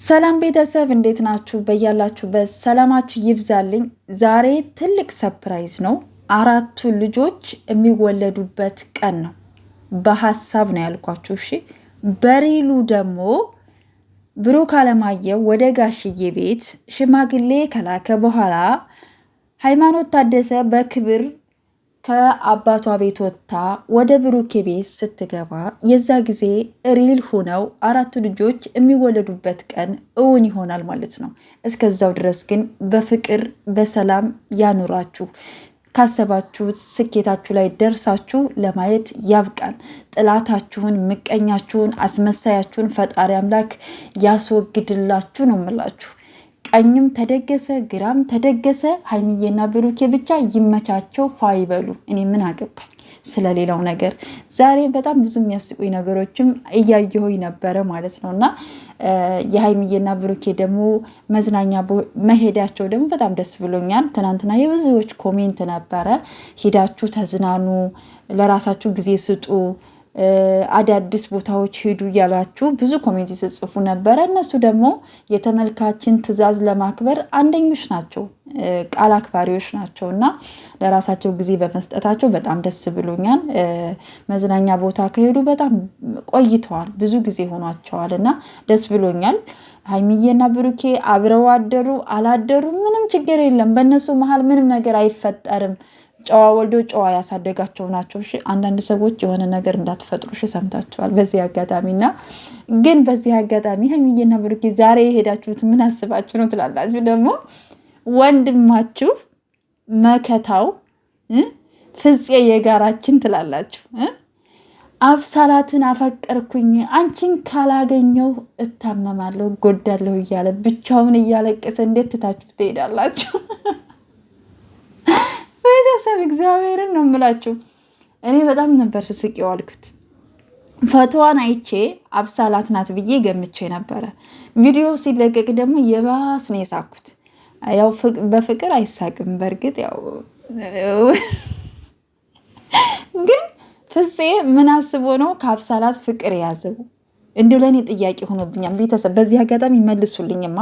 ሰላም ቤተሰብ እንዴት ናችሁ? በያላችሁበት ሰላማችሁ ይብዛልኝ። ዛሬ ትልቅ ሰርፕራይዝ ነው። አራቱ ልጆች የሚወለዱበት ቀን ነው። በሐሳብ ነው ያልኳችሁ። እሺ፣ በሪሉ ደግሞ ብሩክ አለማየሁ ወደ ጋሽዬ ቤት ሽማግሌ ከላከ በኋላ ሃይማኖት ታደሰ በክብር ከአባቷ ቤት ወጥታ ወደ ብሩኬ ቤት ስትገባ የዛ ጊዜ ሪል ሆነው አራቱ ልጆች የሚወለዱበት ቀን እውን ይሆናል ማለት ነው። እስከዛው ድረስ ግን በፍቅር በሰላም ያኑራችሁ። ካሰባችሁት ስኬታችሁ ላይ ደርሳችሁ ለማየት ያብቃን። ጥላታችሁን፣ ምቀኛችሁን፣ አስመሳያችሁን ፈጣሪ አምላክ ያስወግድላችሁ ነው የምላችሁ። ቀኝም ተደገሰ ግራም ተደገሰ ሀይሚዬና ብሩኬ ብቻ ይመቻቸው ፋይበሉ። እኔ ምን አገባኝ ስለሌላው ነገር። ዛሬ በጣም ብዙ የሚያስቁኝ ነገሮችም እያየሁኝ ነበረ ማለት ነው። እና የሀይሚዬና ብሩኬ ደግሞ መዝናኛ መሄዳቸው ደግሞ በጣም ደስ ብሎኛል። ትናንትና የብዙዎች ኮሜንት ነበረ፣ ሂዳችሁ ተዝናኑ፣ ለራሳችሁ ጊዜ ስጡ፣ አዳዲስ ቦታዎች ሄዱ እያላችሁ ብዙ ኮሜንት ሲጽፉ ነበረ። እነሱ ደግሞ የተመልካችን ትዕዛዝ ለማክበር አንደኞች ናቸው፣ ቃል አክባሪዎች ናቸው እና ለራሳቸው ጊዜ በመስጠታቸው በጣም ደስ ብሎኛል። መዝናኛ ቦታ ከሄዱ በጣም ቆይተዋል፣ ብዙ ጊዜ ሆኗቸዋል እና ደስ ብሎኛል። ሀይሚዬና ብሩኬ አብረው አደሩ አላደሩ ምንም ችግር የለም። በእነሱ መሀል ምንም ነገር አይፈጠርም። ጨዋ ወልዶ ጨዋ ያሳደጋቸው ናቸው። እሺ፣ አንዳንድ ሰዎች የሆነ ነገር እንዳትፈጥሩ ሰምታችኋል በዚህ አጋጣሚና ግን በዚህ አጋጣሚ ሀይሚዬና ብሩኬ ዛሬ የሄዳችሁት ምን አስባችሁ ነው ትላላችሁ? ደግሞ ወንድማችሁ መከታው ፍፄ የጋራችን ትላላችሁ። አብሳላትን አፈቀርኩኝ አንቺን ካላገኘው እታመማለሁ ጎዳለሁ እያለ ብቻውን እያለቀሰ እንዴት ትታችሁ ትሄዳላችሁ? ቤተሰብ እግዚአብሔርን ነው የምላችሁ። እኔ በጣም ነበር ስስቅ የዋልኩት። ፎቶዋን አይቼ አብሳላት ናት ብዬ ገምቼ ነበረ። ቪዲዮ ሲለቀቅ ደግሞ የባስ ነው የሳኩት። ያው በፍቅር አይሳቅም በእርግጥ ያው ግን ፍፄ ምን አስቦ ነው ከአብሳላት ፍቅር የያዘው? እንዲሁ ለእኔ ጥያቄ ሆኖብኛል። ቤተሰብ በዚህ አጋጣሚ መልሱልኝማ።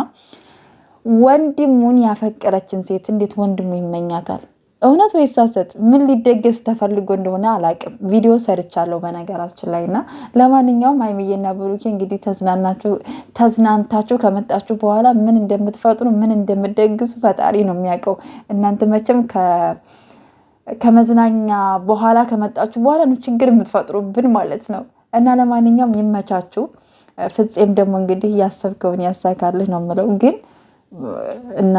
ወንድሙን ያፈቀረችን ሴት እንዴት ወንድሙ ይመኛታል? እውነት ወይስ ሐሰት? ምን ሊደገስ ተፈልጎ እንደሆነ አላቅም። ቪዲዮ ሰርቻለሁ በነገራችን ላይ እና ለማንኛውም ሀይሚዬና ብሩኬ እንግዲህ ተዝናንታችሁ ከመጣችሁ በኋላ ምን እንደምትፈጥሩ ምን እንደምትደግሱ ፈጣሪ ነው የሚያውቀው። እናንተ መቼም ከመዝናኛ በኋላ ከመጣችሁ በኋላ ነው ችግር የምትፈጥሩብን ማለት ነው። እና ለማንኛውም ይመቻችሁ። ፍፄም ደግሞ እንግዲህ ያሰብከውን ያሳካልህ ነው የምለው። ግን እና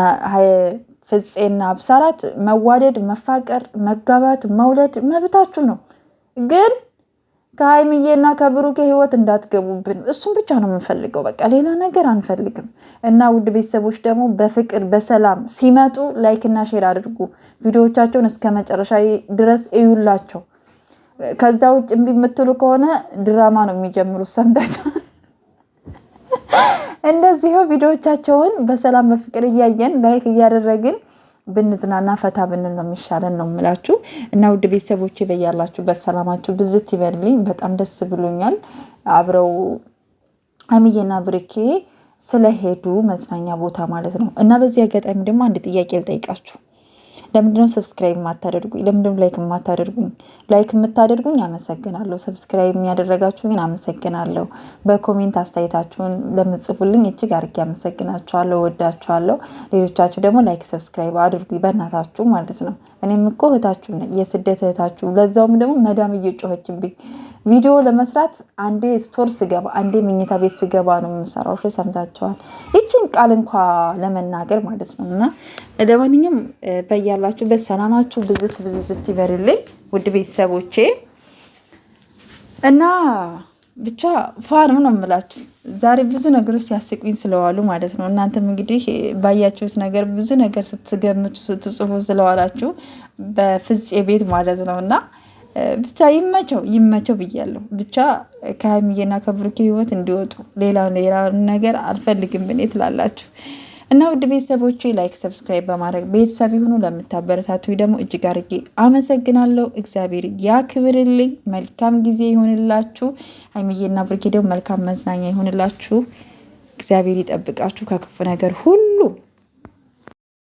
ፍፄና አብሳላት መዋደድ፣ መፋቀር፣ መጋባት፣ መውለድ መብታችሁ ነው። ግን ከሀይሚዬና ከብሩኬ ህይወት እንዳትገቡብን። እሱም ብቻ ነው የምንፈልገው። በቃ ሌላ ነገር አንፈልግም። እና ውድ ቤተሰቦች ደግሞ በፍቅር በሰላም ሲመጡ ላይክና ሼር አድርጉ። ቪዲዮዎቻቸውን እስከ መጨረሻ ድረስ እዩላቸው። ከዛ ውጭ እምቢ የምትሉ ከሆነ ድራማ ነው የሚጀምሩት። ሰምታችሁ እንደዚህ ቪዲዮዎቻቸውን በሰላም በፍቅር እያየን ላይክ እያደረግን ብንዝናና ፈታ ብንል ነው የሚሻለን ነው የምላችሁ። እና ውድ ቤተሰቦች በያላችሁበት ሰላማችሁ ብዝት ይበልልኝ። በጣም ደስ ብሎኛል አብረው ሀይሚዬና ብሩኬ ስለሄዱ መዝናኛ ቦታ ማለት ነው። እና በዚህ አጋጣሚ ደግሞ አንድ ጥያቄ ልጠይቃችሁ። ለምንድነው ሰብስክራይብ የማታደርጉኝ? ለምንድነው ላይክ የማታደርጉኝ? ላይክ የምታደርጉኝ አመሰግናለሁ። ሰብስክራይብ የሚያደረጋችሁ ግን አመሰግናለሁ። በኮሜንት አስተያየታችሁን ለምጽፉልኝ እጅግ አድርጌ አመሰግናችኋለሁ፣ ወዳችኋለሁ። ሌሎቻችሁ ደግሞ ላይክ ሰብስክራይብ አድርጉኝ በእናታችሁ ማለት ነው። እኔም እኮ እህታችሁ ነኝ፣ የስደት እህታችሁ። ለዛውም ደግሞ መዳም እየጮኸችብኝ ቪዲዮ ለመስራት አንዴ ስቶር ስገባ አንዴ መኝታ ቤት ስገባ ነው የምሰራው። ሰምታችኋል። ይችን ቃል እንኳ ለመናገር ማለት ነው። እና ለማንኛውም በያላችሁበት ሰላማችሁ ብዝት ይበርልኝ ውድ ቤተሰቦቼ። እና ብቻ ፋኑ ነው የምላችሁ። ዛሬ ብዙ ነገሮች ሲያስቁኝ ስለዋሉ ማለት ነው። እናንተም እንግዲህ ባያችሁት ነገር ብዙ ነገር ስትገምቱ ስትጽፉ ስለዋላችሁ በፍፄ ቤት ማለት ነው። እና ብቻ ይመቸው ብያለሁ። ብቻ ከሀይሚዬና ከብሩኬ ህይወት እንዲወጡ ሌላ ነገር አልፈልግም እኔ ትላላችሁ። እና ውድ ቤተሰቦች ላይክ ሰብስክራይብ በማድረግ ቤተሰብ ይሁኑ። ለምታበረታቱ ደግሞ እጅግ አድርጌ አመሰግናለሁ። እግዚአብሔር ያክብርልኝ። መልካም ጊዜ ይሁንላችሁ። ሀይሚዬና ብሩኬ ደግሞ መልካም መዝናኛ ይሁንላችሁ። እግዚአብሔር ይጠብቃችሁ ከክፉ ነገር ሁሉ።